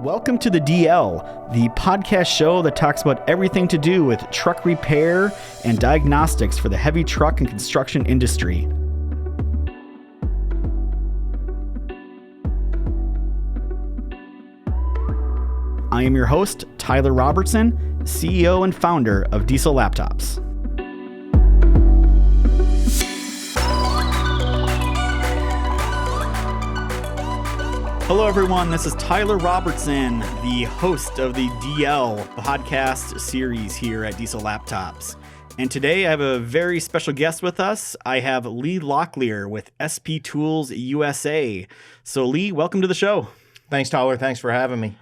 Welcome to the DL, the podcast show that talks about everything to do with truck repair and diagnostics for the heavy truck and construction industry. I am your host, Tyler Robertson, CEO and founder of Diesel Laptops. Hello, everyone. This is Tyler Robertson, the host of the DL podcast series here at Diesel Laptops. And today I have a very special guest with us. I have Lee Locklear with SP Tools USA. So, Lee, welcome to the show. Thanks, Tyler. Thanks for having me.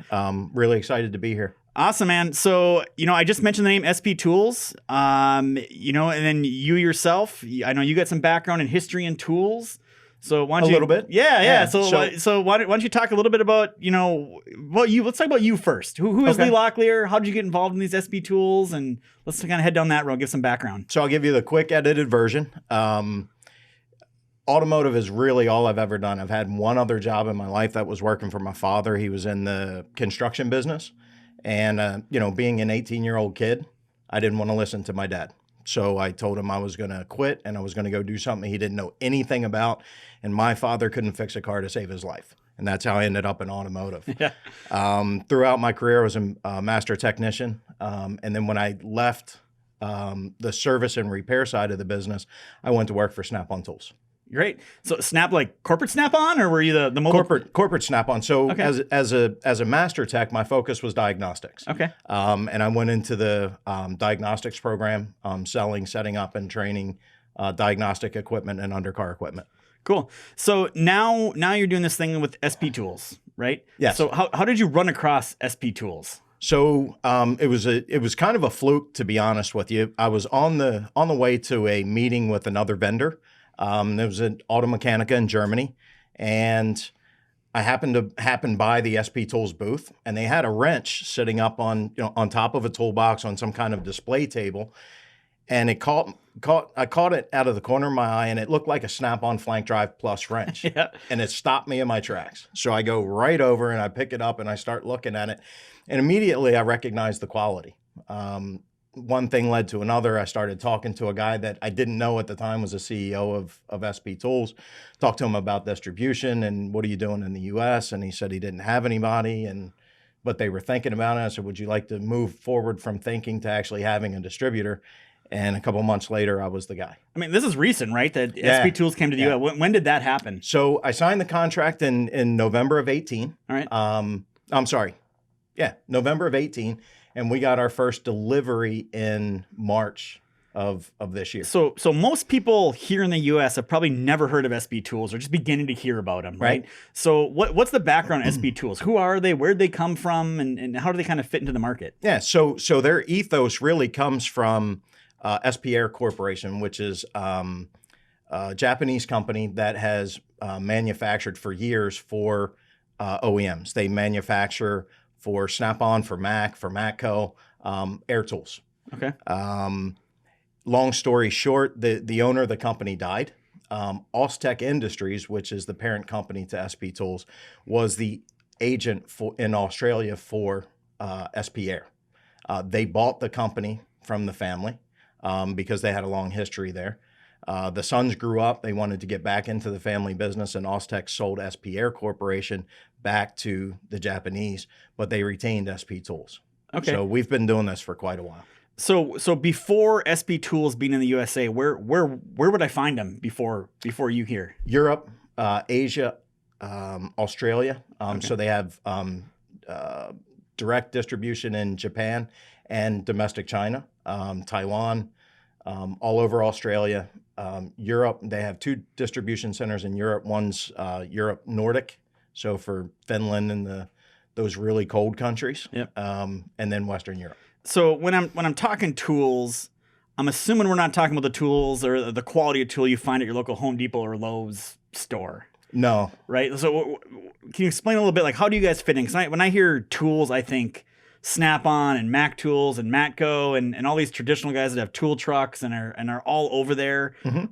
Really excited to be here. Awesome, man. So, I just mentioned the name SP Tools, and then you yourself, I know you got some background in history and tools. So why don't you, a little bit? Yeah. So why don't you talk a little bit about, let's talk about you first. Who is Lee Locklear? How did you get involved in these SP Tools? And let's kind of head down that road, give some background. So I'll give you the quick edited version. Automotive is really all I've ever done. I've had one other job in my life that was working for my father. He was in the construction business. And, being an 18-year-old kid, I didn't want to listen to my dad. So I told him I was going to quit and I was going to go do something he didn't know anything about. And my father couldn't fix a car to save his life. And that's how I ended up in automotive. Yeah. Throughout my career, I was a master technician. And then when I left the service and repair side of the business, I went to work for Snap-on Tools. Great. So Snap, like corporate Snap-on, or were you the mobile? Corporate Snap-on. So okay. as a master tech, my focus was diagnostics. Okay. And I went into the diagnostics program, setting up and training diagnostic equipment and undercar equipment. Cool. So now you're doing this thing with SP Tools, right? Yes. So how did you run across SP Tools? So it was kind of a fluke, to be honest with you. I was on the way to a meeting with another vendor. There was an auto mechanica in Germany, and I happened by the SP Tools booth, and they had a wrench sitting up on top of a toolbox on some kind of display table, and I caught it out of the corner of my eye, and it looked like a Snap-on Flank Drive Plus wrench. Yeah. And it stopped me in my tracks. So I go right over and I pick it up and I start looking at it, and immediately I recognized the quality. One thing led to another. I started talking to a guy that I didn't know at the time was a CEO of SP Tools. Talked to him about distribution and what are you doing in the U.S. And he said he didn't have anybody, but they were thinking about it. I said, would you like to move forward from thinking to actually having a distributor? And a couple months later, I was the guy. I mean, this is recent, right? That SP Tools came to the U.S. When did that happen? So I signed the contract in November of 18. All right. I'm sorry. Yeah, November of 18. And we got our first delivery in March of this year. So most people here in the U.S. have probably never heard of SP Tools or just beginning to hear about them, right? So what's the background of SP Tools? Who are they? Where'd they come from? And how do they kind of fit into the market? Yeah, so their ethos really comes from SP Air Corporation, which is a Japanese company that has manufactured for years for OEMs. They manufacture for Snap-on, for Mac, for Matco, air tools. Okay. Long story short, the owner of the company died. Austech Industries, which is the parent company to SP Tools, was the agent in Australia for SP Air. They bought the company from the family because they had a long history there. The sons grew up. They wanted to get back into the family business, and Austech sold SP Air Corporation back to the Japanese, but they retained SP Tools. Okay. So we've been doing this for quite a while. So before SP Tools being in the USA, where would I find them before you here? Europe, Asia, Australia. So they have direct distribution in Japan and domestic China, Taiwan, all over Australia. Europe, they have two distribution centers in Europe. One's Europe Nordic, so for Finland and those really cold countries. Yep. And then Western Europe. So when I'm talking tools, I'm assuming we're not talking about the tools or the quality of tool you find at your local Home Depot or Lowe's store. No. Right. So can you explain a little bit, like, how do you guys fit in? Because when I hear tools, I think Snap-on and Mac Tools and Matco and all these traditional guys that have tool trucks and are all over there. Mm-hmm.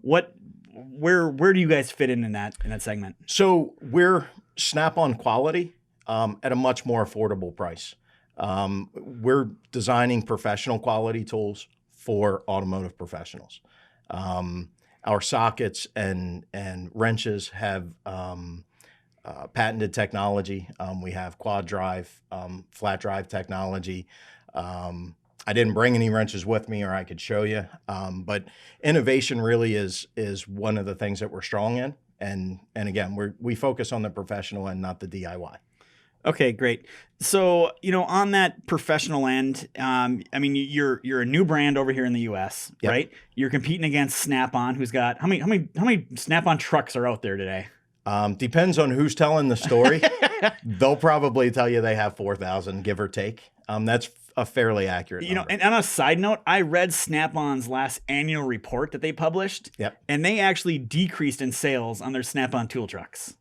Where do you guys fit in that segment? So we're Snap-on quality. at a much more affordable price. We're designing professional quality tools for automotive professionals. Our sockets and wrenches have patented technology. We have quad drive, flat drive technology. I didn't bring any wrenches with me, or I could show you. But innovation really is one of the things that we're strong in. And again, we focus on the professional and not the DIY. Okay, great. So, on that professional end, I mean, you're a new brand over here in the U.S., Yep. right? You're competing against Snap-on, who's got how many Snap-on trucks are out there today? Depends on who's telling the story. They'll probably tell you they have 4,000, give or take. That's a fairly accurate number. And on a side note, I read Snap-on's last annual report that they published. Yep. And they actually decreased in sales on their Snap-on tool trucks.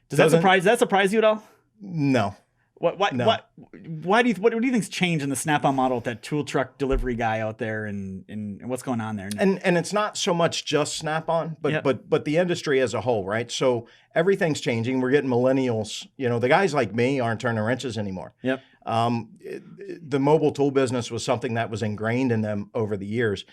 Does that surprise you at all? No. What do you think's changed in the Snap-on model with that tool truck delivery guy out there, and what's going on there? And it's not so much just Snap-on, but the industry as a whole, right? So everything's changing. We're getting millennials. The guys like me aren't turning wrenches anymore. Yep. The mobile tool business was something that was ingrained in them over the years.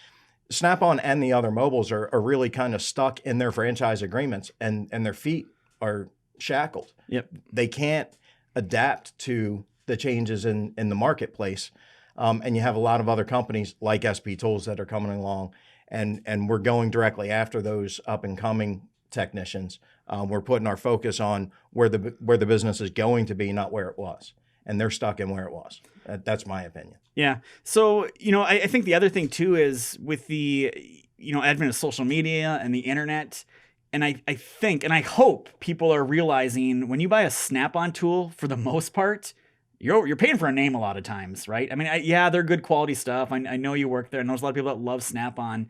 Snap-on and the other mobiles are really kind of stuck in their franchise agreements, and their feet are shackled. Yep. They can't adapt to the changes in the marketplace. And you have a lot of other companies like SP Tools that are coming along, and we're going directly after those up and coming technicians. We're putting our focus on where the business is going to be, not where it was. And they're stuck in where it was. That's my opinion. Yeah. So, I think the other thing too is with the, advent of social media and the internet. And I think, and I hope people are realizing when you buy a Snap-on tool, for the most part, you're paying for a name a lot of times, right? I mean, they're good quality stuff. I know you work there. I know there's a lot of people that love Snap-on,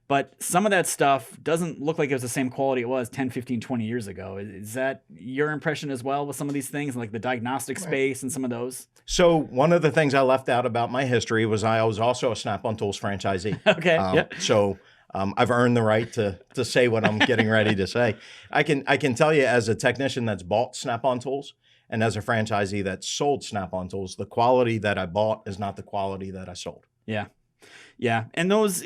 but some of that stuff doesn't look like it was the same quality it was 10, 15, 20 years ago. Is that your impression as well with some of these things, like the diagnostic space and some of those? So one of the things I left out about my history was I was also a Snap-on Tools franchisee. Okay. Yep. So I've earned the right to say what I'm getting ready to say. I can tell you, as a technician that's bought Snap-on Tools and as a franchisee that sold Snap-on Tools, the quality that I bought is not the quality that I sold. Yeah. Yeah. And those,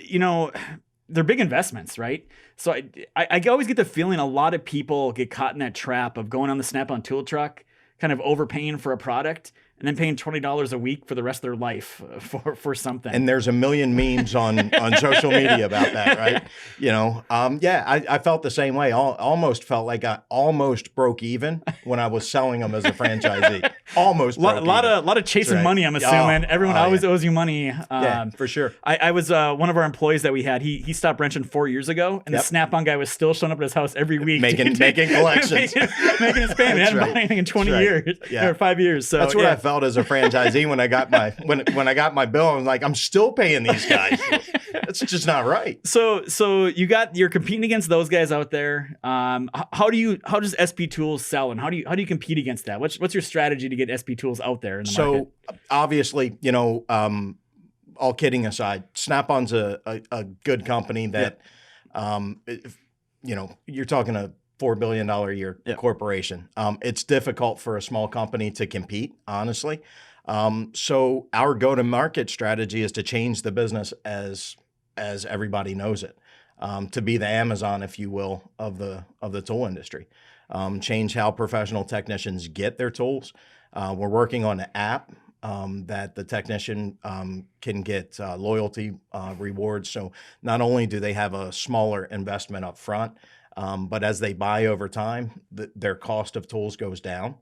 they're big investments, right? So I always get the feeling a lot of people get caught in that trap of going on the Snap-on tool truck, kind of overpaying for a product, and then paying $20 a week for the rest of their life for something. And there's a million memes on social media about that, right? I felt the same way. Almost felt like I almost broke even when I was selling them as a franchisee. Almost broke even. A lot of chasing money, I'm assuming. Everyone always owes you money. Yeah, for sure. I was one of our employees that we had. He stopped wrenching 4 years ago, and the Snap-on guy was still showing up at his house every week. Making collections. making his payment. Hadn't bought anything in 20 years or 5 years. So that's what I felt as a franchisee when I got my when I got my bill. I was like, I'm still paying these guys. That's just not right. So you're competing against those guys out there. How does SP Tools sell, and how do you compete against that? What's your strategy to get SP Tools out there in the market? So obviously, all kidding aside, Snap-on's a good company that, you're talking a $4 billion a year corporation. It's difficult for a small company to compete, honestly. So our go-to-market strategy is to change the business as everybody knows it, to be the Amazon, if you will, of the tool industry. Change how professional technicians get their tools. We're working on an app that the technician can get loyalty rewards. So not only do they have a smaller investment up front, but as they buy over time, their cost of tools goes down.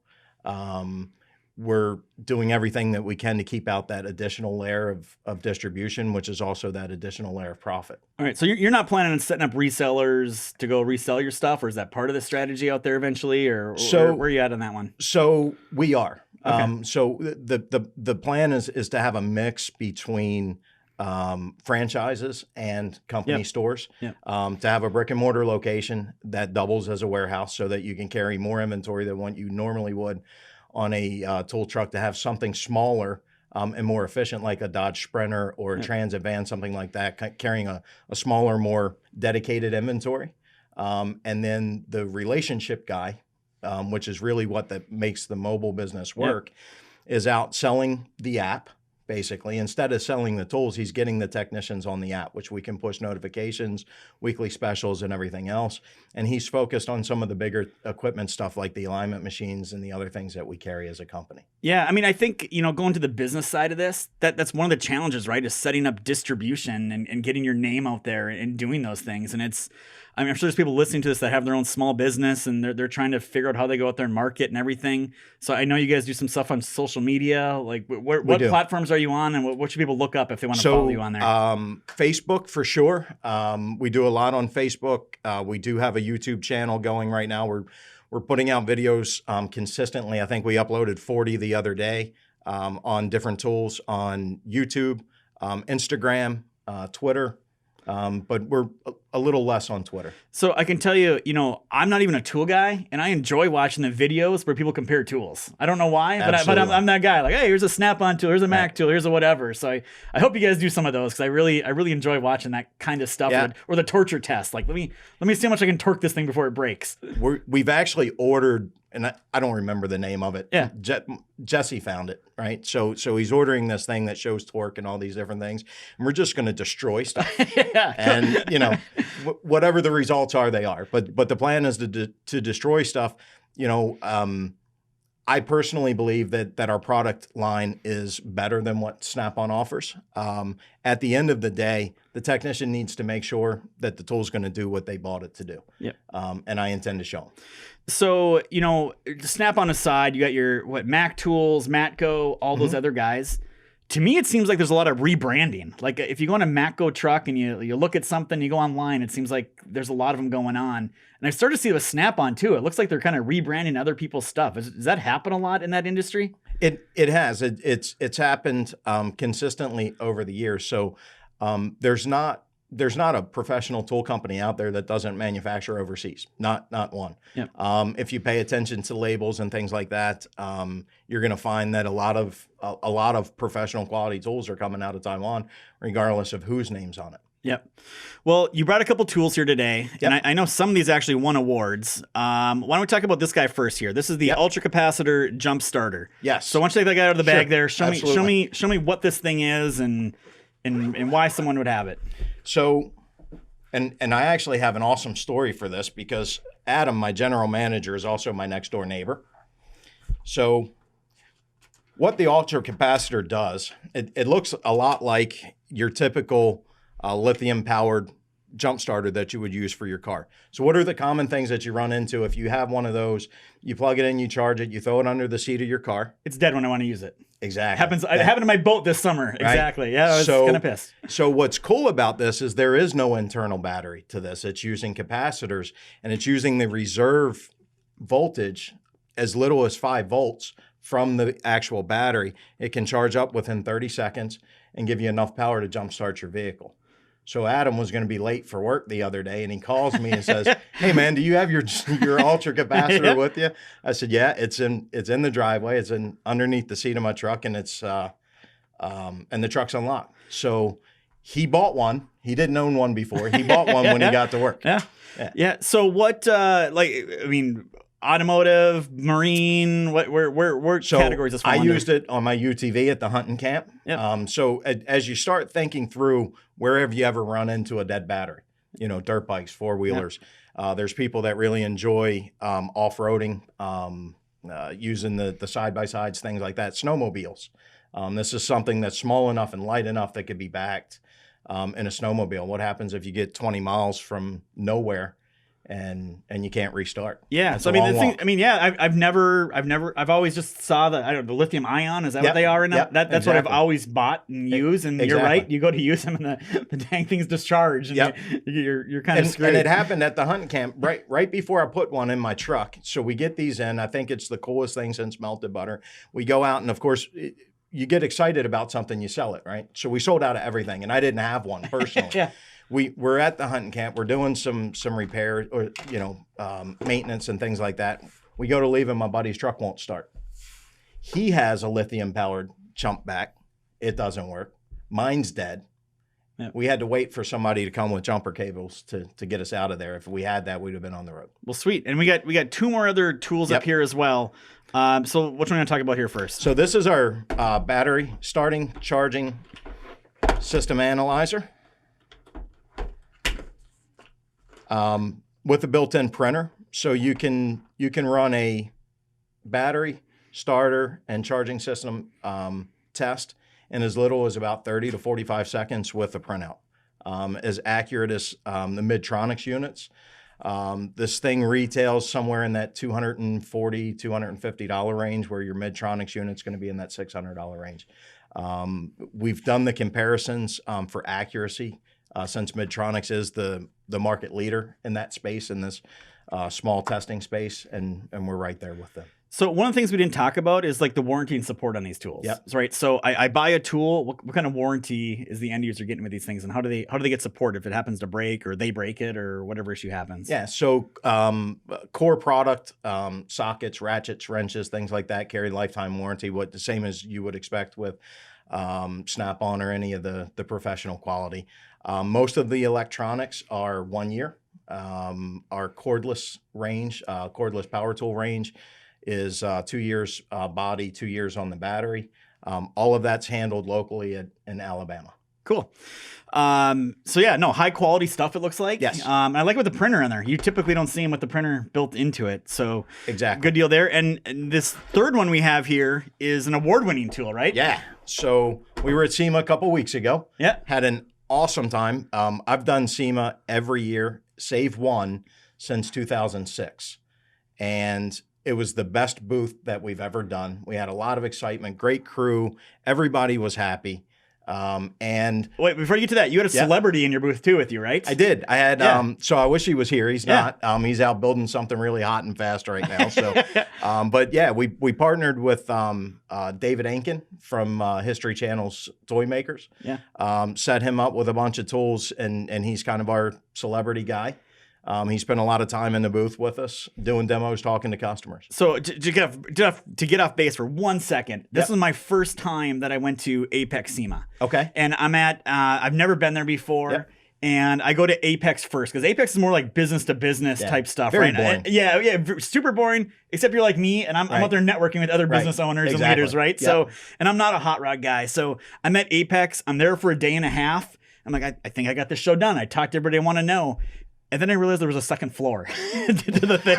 We're doing everything that we can to keep out that additional layer of distribution, which is also that additional layer of profit. All right. So you're not planning on setting up resellers to go resell your stuff, or is that part of the strategy out there eventually, or where are you at on that one? So we are. Okay. So the plan is to have a mix between franchises and company stores, to have a brick and mortar location that doubles as a warehouse so that you can carry more inventory than what you normally would on a tool truck, to have something smaller and more efficient, like a Dodge Sprinter or a Transit van, something like that, carrying a smaller, more dedicated inventory. And then the relationship guy which is really what that makes the mobile business work, is out selling the app. Basically, instead of selling the tools, he's getting the technicians on the app, which we can push notifications, weekly specials, and everything else. And he's focused on some of the bigger equipment stuff like the alignment machines and the other things that we carry as a company. Yeah, I mean, I think, going to the business side of this, that's one of the challenges, right, is setting up distribution and getting your name out there and doing those things. And I'm sure there's people listening to this that have their own small business and they're trying to figure out how they go out there and market and everything. So I know you guys do some stuff on social media. Like, what platforms are you on, and what should people look up if they want to follow you on there? Facebook for sure. We do a lot on Facebook. We do have a YouTube channel going right now. We're putting out videos consistently. I think we uploaded 40 the other day on different tools on YouTube, Instagram, Twitter. But we're a little less on Twitter. So I can tell you, I'm not even a tool guy, and I enjoy watching the videos where people compare tools. I don't know why, but I'm that guy. Like, hey, here's a Snap-on tool, here's a Mac tool, here's a whatever. So I hope you guys do some of those, because I really enjoy watching that kind of stuff. Yeah. Or the torture test. Like, let me see how much I can torque this thing before it breaks. We've actually ordered, and I don't remember the name of it. Yeah. Jesse found it, right? So he's ordering this thing that shows torque and all these different things, and we're just going to destroy stuff. Yeah. And whatever the results are, they are. But the plan is to destroy stuff. I personally believe that our product line is better than what Snap-on offers. At the end of the day, the technician needs to make sure that the tool's going to do what they bought it to do. Yep. And I intend to show them. So, Snap-on aside, you got your Mac Tools, Matco, all those other guys. To me, it seems like there's a lot of rebranding. Like, if you go on a Matco truck and you look at something, you go online, it seems like there's a lot of them going on. And I started to see it with Snap-on too. It looks like they're kind of rebranding other people's stuff. Does that happen a lot in that industry? It has. It's happened consistently over the years. So there's not a professional tool company out there that doesn't manufacture overseas. Not one. Yep. If you pay attention to labels and things like that, you're going to find that a lot of professional quality tools are coming out of Taiwan, regardless of whose name's on it. Yep. Well, you brought a couple tools here today, Yep. and I know some of these actually won awards. Why don't we talk about this guy first here? This is the ultra capacitor jump starter. Yes. So why don't you take that guy out of the bag there? Show Absolutely. me what this thing is and why someone would have it. So, and I actually have an awesome story for this, because Adam, my general manager, is also my next door neighbor. So what the ultra capacitor does, it looks a lot like your typical lithium powered jump starter that you would use for your car. So what are the common things that you run into if you have one of those? You plug it in, you charge it, you throw it under the seat of your car. It's dead when I want to use it. Exactly. It happened to my boat this summer. Right? Exactly. Yeah, I was kind of pissed. So what's cool about this is there is no internal battery to this. It's using capacitors, and it's using the reserve voltage as little as 5 volts from the actual battery. It can charge up within 30 seconds and give you enough power to jumpstart your vehicle. So Adam was going to be late for work the other day, and he calls me and says, "Hey man, do you have your ultra capacitor with you?" I said, "Yeah, it's in the driveway. It's underneath the seat of my truck, and it's and the truck's unlocked." So he bought one. He didn't own one before. He bought one when he got to work. Yeah. So what? Automotive, marine, where categories is this I under? used it on my UTV at the hunting camp. Yep. So as you start thinking through wherever you ever run into a dead battery, dirt bikes, four-wheelers, there's people that really enjoy off-roading, using the side-by-sides, things like that, snowmobiles. This is something that's small enough and light enough that could be backed in a snowmobile. What happens if you get 20 miles from nowhere and you can't restart? Yeah. So I've always just saw the lithium ion. Is that what they are? That's exactly what I've always bought and used. And You're right. You go to use them and the dang thing's discharged. And you're kind of screwed. And it happened at the hunting camp right before I put one in my truck. So we get these in. I think it's the coolest thing since melted butter. We go out, and of course, you get excited about something, you sell it, right? So we sold out of everything, and I didn't have one personally. Yeah. We're at the hunting camp. We're doing some repair or maintenance and things like that. We go to leave, and my buddy's truck won't start. He has a lithium powered jump back. It doesn't work. Mine's dead, Yeah. We had to wait for somebody to come with jumper cables to get us out of there. If we had that, we'd have been on the road. Well, sweet. And we got two more other tools up here as well. So which one are we going to talk about here first? So this is our battery starting charging system analyzer with a built-in printer. So you can run a battery starter and charging system test in as little as about 30 to 45 seconds with a printout. As accurate as the Midtronics units. This thing retails somewhere in that $240, $250 range, where your Midtronics unit's going to be in that $600 range. We've done the comparisons for accuracy since Midtronics is the market leader in that space, in this small testing space, and we're right there with them. So one of the things we didn't talk about is like the warranty and support on these tools. Yep. Right. So I buy a tool. What kind of warranty is the end user getting with these things, and how do they get support if it happens to break or they break it or whatever issue happens? Yeah. So core product, sockets, ratchets, wrenches, things like that carry lifetime warranty. The same as you would expect with Snap-on or any of the professional quality. Most of the electronics are 1 year. Our cordless range, cordless power tool range, is 2 years body, 2 years on the battery. All of that's handled locally in Alabama. Cool. So yeah, no, high quality stuff, it looks like. Yes. I like with the printer in there. You typically don't see them with the printer built into it. So exactly. Good deal there. And this third one we have here is an award-winning tool, right? Yeah. So we were at SEMA a couple weeks ago. Yeah. Had an awesome time. I've done SEMA every year, save one, since 2006. And it was the best booth that we've ever done. We had a lot of excitement, great crew. Everybody was happy. And wait, before you get to that, you had a celebrity in your booth too with you, right? I did. I had, so I wish he was here. He's not. He's out building something really hot and fast right now. So, but yeah, we partnered with David Ankin from History Channel's Toy Makers. Yeah. Set him up with a bunch of tools, and he's kind of our celebrity guy. He spent a lot of time in the booth with us, doing demos, talking to customers. So to get off base for 1 second, this is my first time that I went to Apex SEMA. Okay. And I'm at, I've never been there before. Yep. And I go to Apex first because Apex is more like business to business type stuff, Very right? boring. Yeah, super boring. Except you're like me, and I'm out there networking with other business owners and leaders, right? Yep. So, and I'm not a hot rod guy. So I'm at Apex. I'm there for a day and a half. I'm like, I think I got this show done. I talked to everybody I want to know. And then I realized there was a second floor to the thing.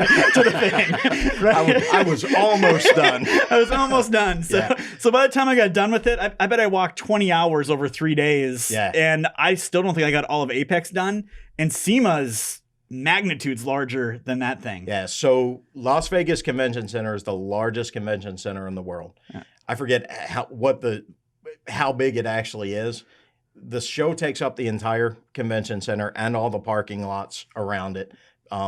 Right? I was almost done. I was almost done. So by the time I got done with it, I bet I walked 20 hours over 3 days. Yeah. And I still don't think I got all of Apex done. And SEMA's magnitude's larger than that thing. Yeah. So Las Vegas Convention Center is the largest convention center in the world. Yeah. I forget how big it actually is. The show takes up the entire convention center, and all the parking lots around it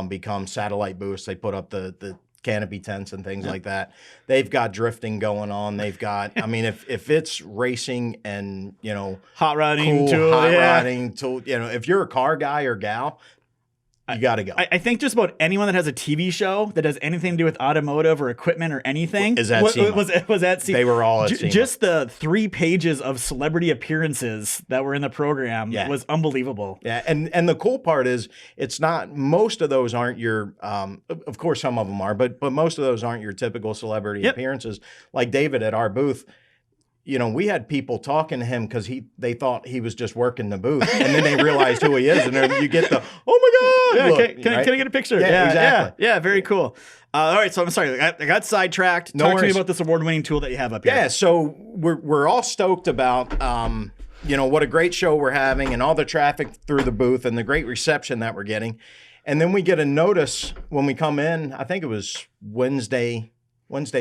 become satellite booths. They put up the canopy tents and things like that. They've got drifting going on. They've got, I mean, if it's racing and, hot rodding, rodding tool, if you're a car guy or gal, you got to go. I think just about anyone that has a TV show that does anything to do with automotive or equipment or anything is at SEMA. Was at SEMA. They were all at SEMA. Just the 3 pages of celebrity appearances that were in the program was unbelievable. Yeah, and the cool part is it's not, most of those aren't your, of course some of them are, but most of those aren't your typical celebrity appearances. Like David at our booth, we had people talking to him because they thought he was just working the booth, and then they realized who he is, and then you get the, oh my God, look, can I get a picture? Yeah, exactly. Yeah, very cool. All right, so I'm sorry, I got sidetracked. Talk to me about this award-winning tool that you have up here. Yeah, so we're all stoked about what a great show we're having, and all the traffic through the booth, and the great reception that we're getting, and then we get a notice when we come in. I think it was Wednesday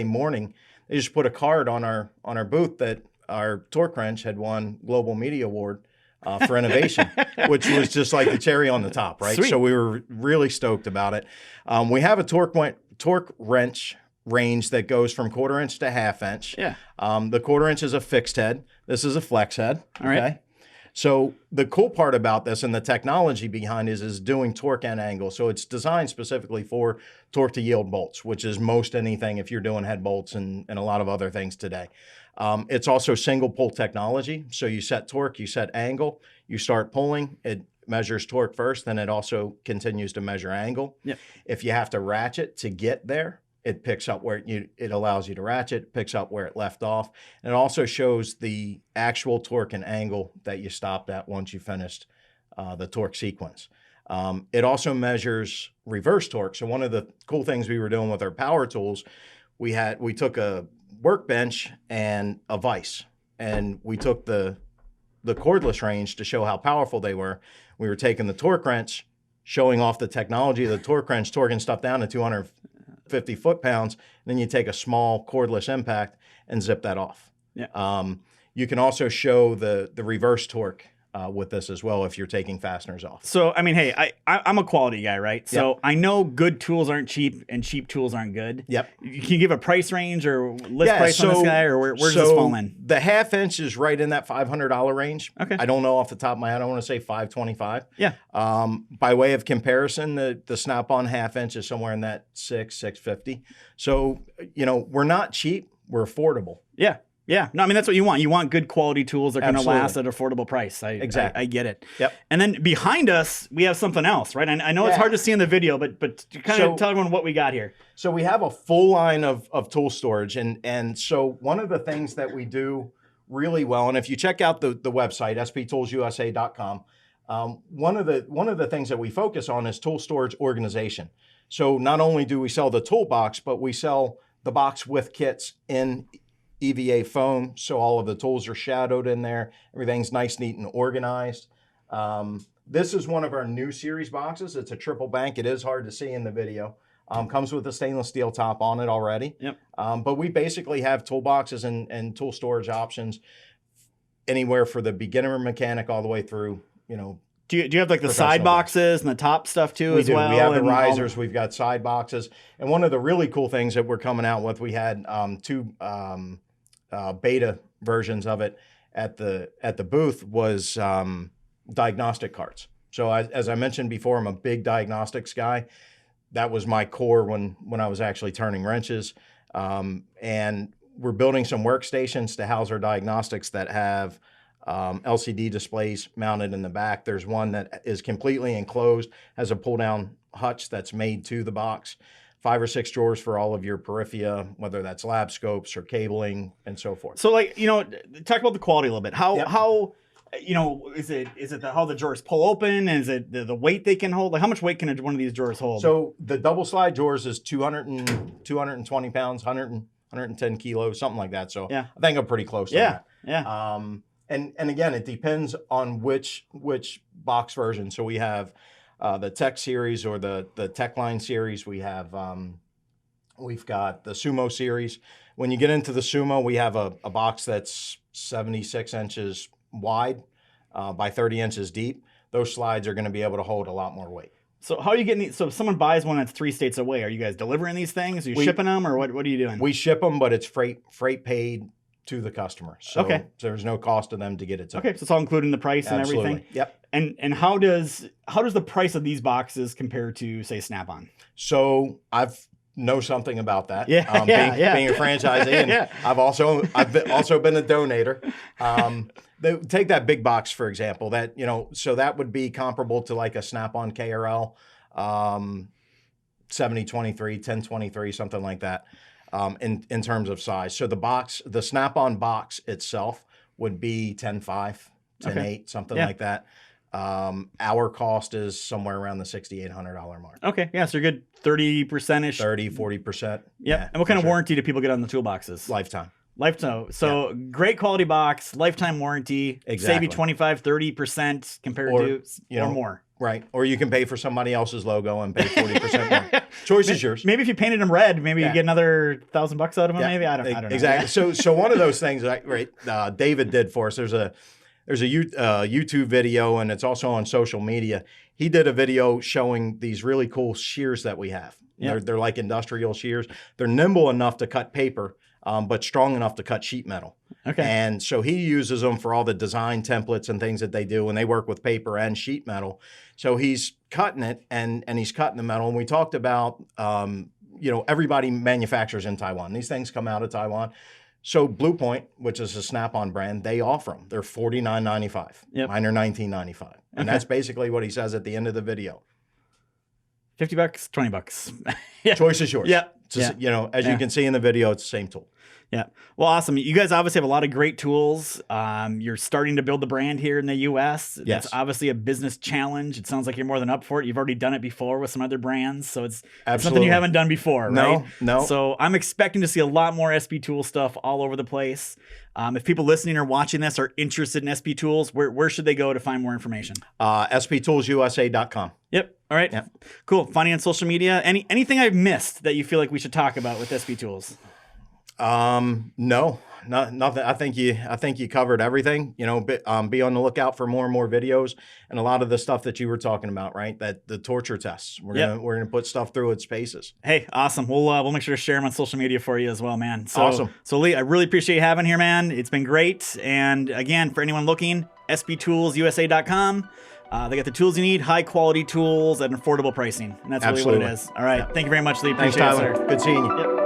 morning. They just put a card on our booth that our torque wrench had won Global Media Award for innovation, which was just like the cherry on the top, right? Sweet. So we were really stoked about it. We have a torque wrench range that goes from 1/4 inch to 1/2 inch. Yeah. The 1/4 inch is a fixed head. This is a flex head. All right. Okay. So the cool part about this and the technology behind it is doing torque and angle. So it's designed specifically for torque to yield bolts, which is most anything if you're doing head bolts and a lot of other things today. It's also single pull technology. So you set torque, you set angle, you start pulling, it measures torque first, then it also continues to measure angle. Yep. If you have to ratchet to get there, it picks up where it allows you to ratchet, picks up where it left off. And it also shows the actual torque and angle that you stopped at once you finished the torque sequence. It also measures reverse torque. So one of the cool things we were doing with our power tools, we took a workbench and a vise, and we took the cordless range to show how powerful they were. We were taking the torque wrench, showing off the technology of the torque wrench, torquing stuff down to 250 foot-pounds, and then you take a small cordless impact and zip that off. Yeah. You can also show the reverse torque with this as well if you're taking fasteners off. So, I mean, hey, I'm a quality guy, right? So Yep. I know good tools aren't cheap and cheap tools aren't good. Yep. Can you give a price range or list price on this guy, or where does this fall in? The half-inch is right in that $500 range. Okay. I don't know off the top of my head. I want to say $525. Yeah. By way of comparison, the Snap-on half-inch is somewhere in that $650. So, we're not cheap. We're affordable. Yeah. Yeah. No, I mean, that's what you want. You want good quality tools that are going to Absolutely. last at an affordable price. Exactly. I get it. Yep. And then behind us, we have something else, right? I know it's Yeah. hard to see in the video, but kind of tell everyone what we got here. So we have a full line of tool storage. And so one of the things that we do really well, and if you check out the website, sptoolsusa.com, one of the things that we focus on is tool storage organization. So not only do we sell the toolbox, but we sell the box with kits in EVA foam, so all of the tools are shadowed in there. Everything's nice, neat, and organized. This is one of our new series boxes. It's a triple bank. It is hard to see in the video. Comes with a stainless steel top on it already. Yep. But we basically have toolboxes and tool storage options anywhere for the beginner mechanic all the way through, Do you have like the side Professional boxes and the top stuff too we as do. well? We have the and all risers. We've got side boxes. And one of the really cool things that we're coming out with, we had two beta versions of it at the booth, was diagnostic carts. So as I mentioned before, I'm a big diagnostics guy. That was my core when I was actually turning wrenches. And we're building some workstations to house our diagnostics that have LCD displays mounted in the back. There's one that is completely enclosed, has a pull-down hutch that's made to the box. 5 or 6 drawers for all of your peripheria, whether that's lab scopes or cabling and so forth. So, talk about the quality a little bit. Yep. How is it how the drawers pull open? Is it the weight they can hold? Like, how much weight can one of these drawers hold? So the double slide drawers is 220 pounds, 110 kilos, something like that. So yeah. I think I'm pretty close to Yeah. that. Yeah. And again, it depends on which box version. So we have the Tech series or the Tech Line series. We have we've got the Sumo series. When you get into the Sumo, we have a box that's 76 inches wide by 30 inches deep. Those slides are going to be able to hold a lot more weight. So how are you getting these? So if someone buys one that's 3 states away, are you guys delivering these things? Are you shipping them, or what are you doing? We ship them, but it's freight paid to the customer. So, Okay. So there's no cost to them to get it to them. Okay, so it's all included in the price and Absolutely. everything. Yep. And how does the price of these boxes compare to, say, Snap-on? So I've know something about that. Yeah, Being a franchisee, and Yeah. I've also been a donator. Take that big box for example. So that would be comparable to like a Snap-on KRL, 7023, 1023, something like that. In terms of size. So the Snap-on box itself would be 10.5, 10.8, something like that. Our cost is somewhere around the $6,800 mark. Okay, yeah, so you're good 30%-ish. 30, 40%. Yep. Yeah, And what kind of sure. warranty do people get on the toolboxes? Lifetime. Lifetime. So great quality box, lifetime warranty, save you Exactly. 25, 30% compared Or, to or more. Right. Or you can pay for somebody else's logo and pay 40% more. Choice is yours. Maybe if you painted them red, maybe you get another $1,000 out of them. Yeah, Maybe I don't know. Exactly. So one of those things, David did for us. There's a YouTube video, and it's also on social media. He did a video showing these really cool shears that we have. Yeah. They're like industrial shears. They're nimble enough to cut paper, but strong enough to cut sheet metal. Okay. And so he uses them for all the design templates and things that they do, and they work with paper and sheet metal. So he's cutting it, and he's cutting the metal. And we talked about, everybody manufactures in Taiwan. These things come out of Taiwan. So Blue Point, which is a Snap-on brand, they offer them. They're $49.95. Yep. Mine are $19.95. And that's basically what he says at the end of the video. $50, $20. Yeah. Choice is yours. Yeah. Just, as you can see in the video, it's the same tool. Yeah. Well, awesome. You guys obviously have a lot of great tools. You're starting to build the brand here in the U.S. That's Yes. obviously a business challenge. It sounds like you're more than up for it. You've already done it before with some other brands. So it's something Absolutely. you haven't done before, right? No. So I'm expecting to see a lot more SP Tool stuff all over the place. If people listening or watching this are interested in SP Tools, where should they go to find more information? sptoolsusa.com. Yep. All right. Yep. Cool. Find you on social media. Anything I've missed that you feel like we should talk about with SP Tools? No, nothing. I think you covered everything. Be on the lookout for more and more videos and a lot of the stuff that you were talking about, right? That the torture tests. We're gonna put stuff through its paces. Hey, awesome. We'll make sure to share them on social media for you as well, man. So, Awesome. So Lee, I really appreciate you having here, man. It's been great. And again, for anyone looking, sptoolsusa.com. They got the tools you need, high quality tools at an affordable pricing. And that's really what it is. All right. Yeah. Thank you very much, Lee. Thanks, Appreciate it, Tyler. sir. Good seeing you. Yep.